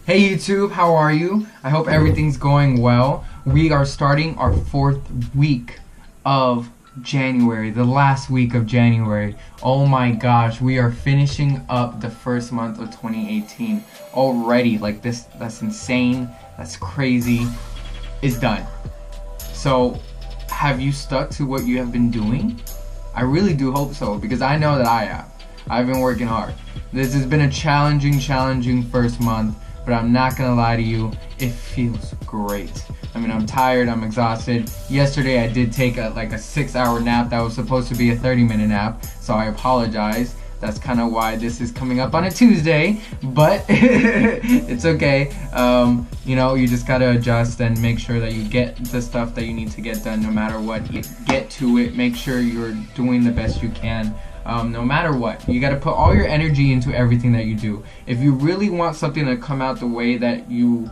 Hey YouTube, how are you? I hope everything's going well. We are starting our 4th week of January, the last week of January. Oh my gosh, we are finishing up the first month of 2018 already. Like that's insane, that's crazy. It's done. So, have you stuck to what you have been doing? I really do hope so, because I know that I have. I've been working hard. This has been a challenging first month, but I'm not gonna lie to you, it feels great. I mean, I'm tired, I'm exhausted. Yesterday I did take a 6-hour nap that was supposed to be a 30-minute nap, so I apologize. That's kind of why this is coming up on a Tuesday, but it's okay. You know, you just gotta adjust and make sure that you get the stuff that you need to get done no matter what. You get to it, make sure you're doing the best you can. No matter what, you got to put all your energy into everything that you do. If you really want something to come out the way that you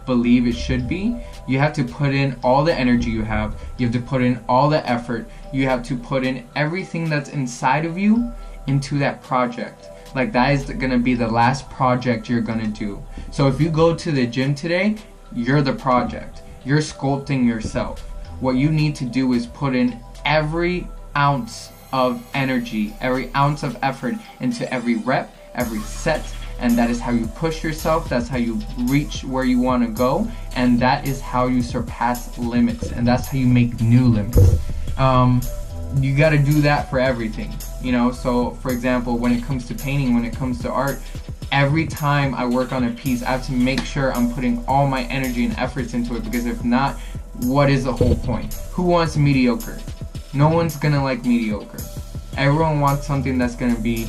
believe it should be, you have to put in all the energy you have. You have to put in all the effort. You have to put in everything that's inside of you into that project. Like, that is gonna be the last project you're gonna do. So if you go to the gym today, you're the project. You're sculpting yourself. What you need to do is put in every ounce of energy, every ounce of effort into every rep, every set, and that is how you push yourself. That's how you reach where you want to go, and that is how you surpass limits, and that's how you make new limits. You got to do that for everything, you know. So for example, when it comes to painting, when it comes to art, every time I work on a piece, I have to make sure I'm putting all my energy and efforts into it, because if not, what is the whole point? Who wants mediocre? No one's gonna like mediocre. Everyone wants something that's gonna be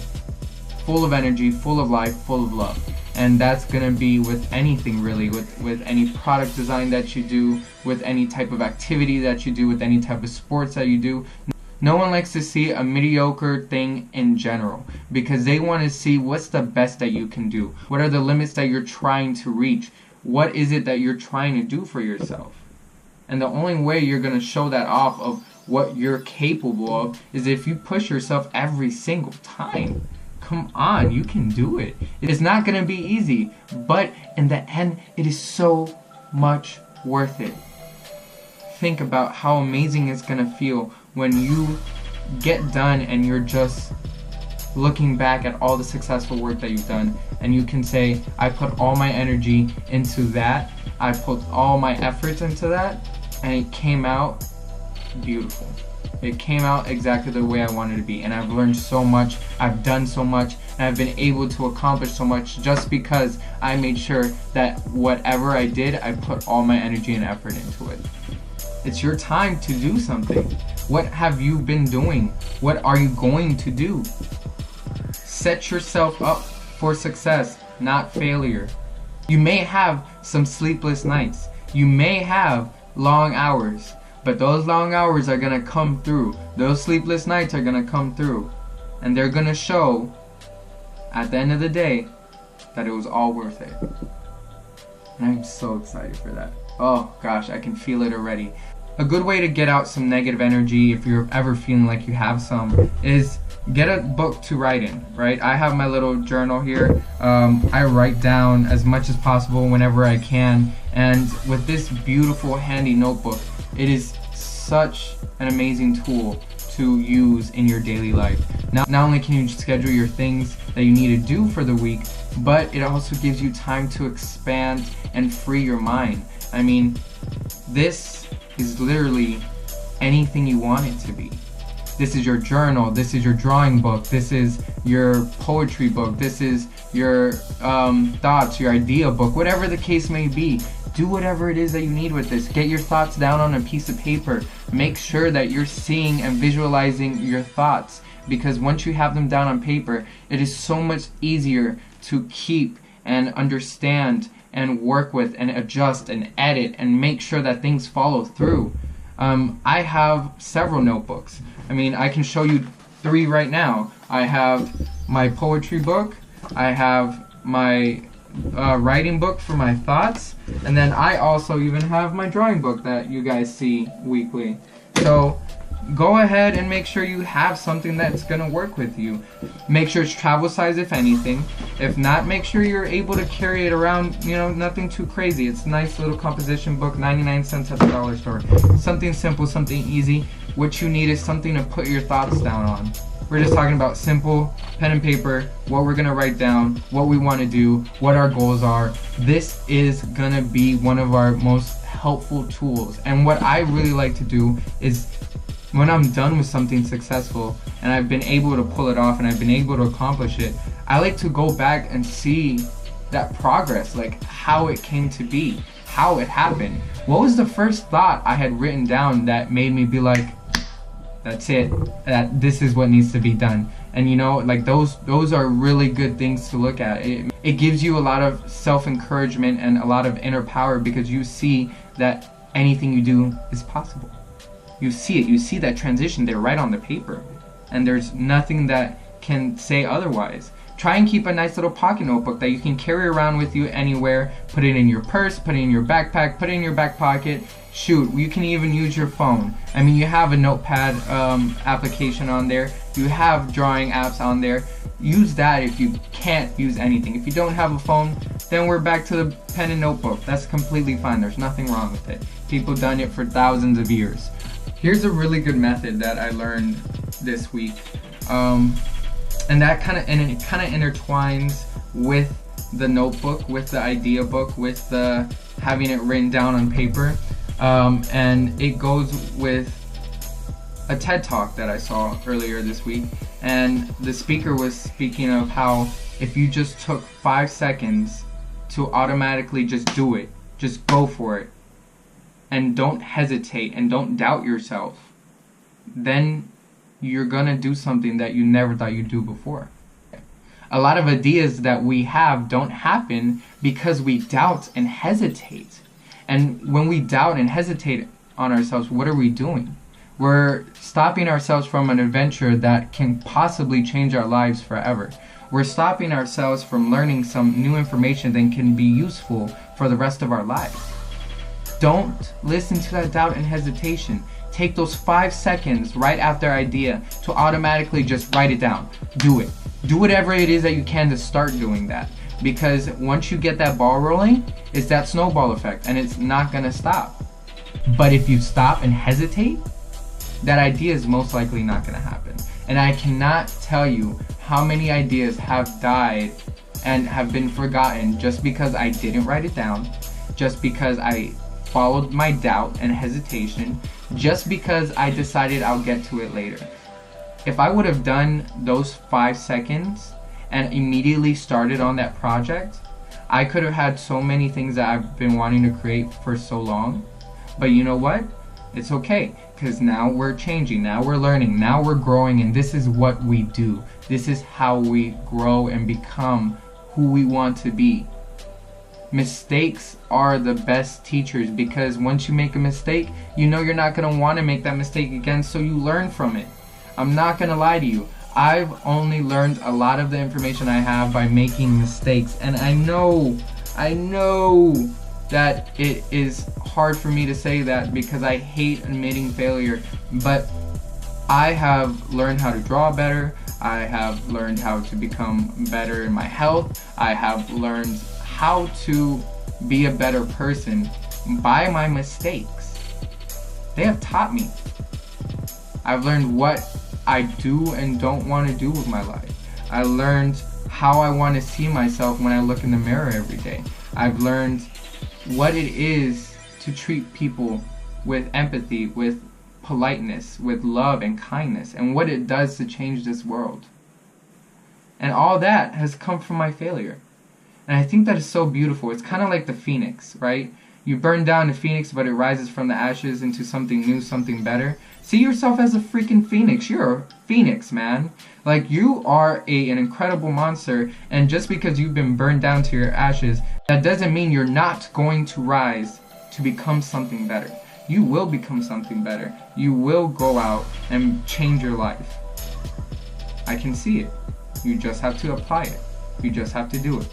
full of energy, full of life, full of love. And that's gonna be with anything really, with any product design that you do, with any type of activity that you do, with any type of sports that you do. No one likes to see a mediocre thing in general, because they want to see what's the best that you can do. What are the limits that you're trying to reach? What is it that you're trying to do for yourself? And the only way you're gonna show that off of what you're capable of is if you push yourself every single time. Come on, you can do it. It's not gonna be easy, but in the end, it is so much worth it. Think about how amazing it's gonna feel when you get done and you're just looking back at all the successful work that you've done, and you can say, I put all my energy into that, I put all my efforts into that, and it came out beautiful. It came out exactly the way I wanted it to be, and I've learned so much, I've done so much, and I've been able to accomplish so much just because I made sure that whatever I did, I put all my energy and effort into it. It's your time to do something. What have you been doing? What are you going to do? Set yourself up for success, not failure. You may have some sleepless nights. You may have long hours. But those long hours are gonna come through. Those sleepless nights are gonna come through. And they're gonna show, at the end of the day, that it was all worth it. And I'm so excited for that. Oh gosh, I can feel it already. A good way to get out some negative energy, if you're ever feeling like you have some, is get a book to write in, right? I have my little journal here. I write down as much as possible whenever I can. And with this beautiful handy notebook, it is such an amazing tool to use in your daily life. Not only can you schedule your things that you need to do for the week, but it also gives you time to expand and free your mind. I mean, this is literally anything you want it to be. This is your journal, this is your drawing book, this is your poetry book, this is your thoughts, your idea book, whatever the case may be. Do whatever it is that you need with this. Get your thoughts down on a piece of paper. Make sure that you're seeing and visualizing your thoughts, because once you have them down on paper, it is so much easier to keep and understand and work with and adjust and edit and make sure that things follow through. I have several notebooks. I mean, I can show you 3 right now. I have my poetry book, I have my writing book for my thoughts, and then I also even have my drawing book that you guys see weekly. So go ahead and make sure you have something that's gonna work with you. Make sure it's travel size if anything. If not, make sure you're able to carry it around, nothing too crazy. It's a nice little composition book, 99 cents at the dollar store. Something simple, something easy. What you need is something to put your thoughts down on. We're just talking about simple pen and paper, what we're gonna write down, what we wanna do, what our goals are. This is gonna be one of our most helpful tools. And what I really like to do is, when I'm done with something successful and I've been able to pull it off and I've been able to accomplish it, I like to go back and see that progress, like how it came to be, how it happened. What was the first thought I had written down that made me be like, that's it, that this is what needs to be done? And like those are really good things to look at. It gives you a lot of self-encouragement and a lot of inner power, because you see that anything you do is possible. You see it, you see that transition there right on the paper, and there's nothing that can say otherwise. Try and keep a nice little pocket notebook that you can carry around with you anywhere. Put it in your purse, put it in your backpack, put it in your back pocket. Shoot, you can even use your phone. I mean, you have a notepad application on there. You have drawing apps on there. Use that if you can't use anything. If you don't have a phone, then we're back to the pen and notebook. That's completely fine. There's nothing wrong with it. People done it for thousands of years. Here's a really good method that I learned this week, and it kind of intertwines with the notebook, with the idea book, with the having it written down on paper, and it goes with a TED Talk that I saw earlier this week, and the speaker was speaking of how if you just took 5 seconds to automatically just do it, just go for it, and don't hesitate and don't doubt yourself, then you're gonna do something that you never thought you'd do before. A lot of ideas that we have don't happen because we doubt and hesitate. And when we doubt and hesitate on ourselves, what are we doing? We're stopping ourselves from an adventure that can possibly change our lives forever. We're stopping ourselves from learning some new information that can be useful for the rest of our lives. Don't listen to that doubt and hesitation. Take those 5 seconds right after idea to automatically just write it down. Do it. Do whatever it is that you can to start doing that. Because once you get that ball rolling, it's that snowball effect, and it's not gonna stop. But if you stop and hesitate, that idea is most likely not gonna happen. And I cannot tell you how many ideas have died and have been forgotten just because I didn't write it down, just because I followed my doubt and hesitation, just because I decided I'll get to it later. If I would have done those 5 seconds and immediately started on that project, I could have had so many things that I've been wanting to create for so long. But you know what? It's okay, because now we're changing, now we're learning, now we're growing, and this is what we do. This is how we grow and become who we want to be. Mistakes are the best teachers, because once you make a mistake, you know you're not going to want to make that mistake again, so you learn from it. I'm not going to lie to you. I've only learned a lot of the information I have by making mistakes, and I know that it is hard for me to say that because I hate admitting failure, but I have learned how to draw better. I have learned how to become better in my health. I have learned how to be a better person by my mistakes. They have taught me. I've learned what I do and don't want to do with my life. I learned how I want to see myself when I look in the mirror every day. I've learned what it is to treat people with empathy, with politeness, with love and kindness, and what it does to change this world. And all that has come from my failure. And I think that is so beautiful. It's kind of like the phoenix, right? You burn down the phoenix, but it rises from the ashes into something new, something better. See yourself as a freaking phoenix. You're a phoenix, man. Like, you are an incredible monster, and just because you've been burned down to your ashes, that doesn't mean you're not going to rise to become something better. You will become something better. You will go out and change your life. I can see it. You just have to apply it. You just have to do it.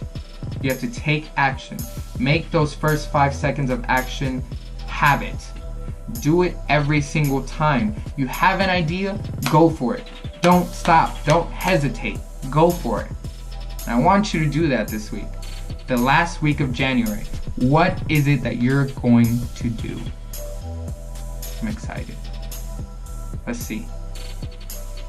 You have to take action. Make those first 5 seconds of action habit. Do it every single time. You have an idea, go for it. Don't stop. Don't hesitate. Go for it. And I want you to do that this week. The last week of January. What is it that you're going to do? I'm excited. Let's see.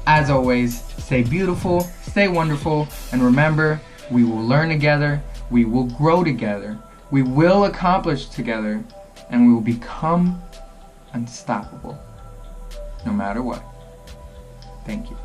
As always, stay beautiful, stay wonderful, and remember, we will learn together, we will grow together, we will accomplish together, and we will become unstoppable, no matter what. Thank you.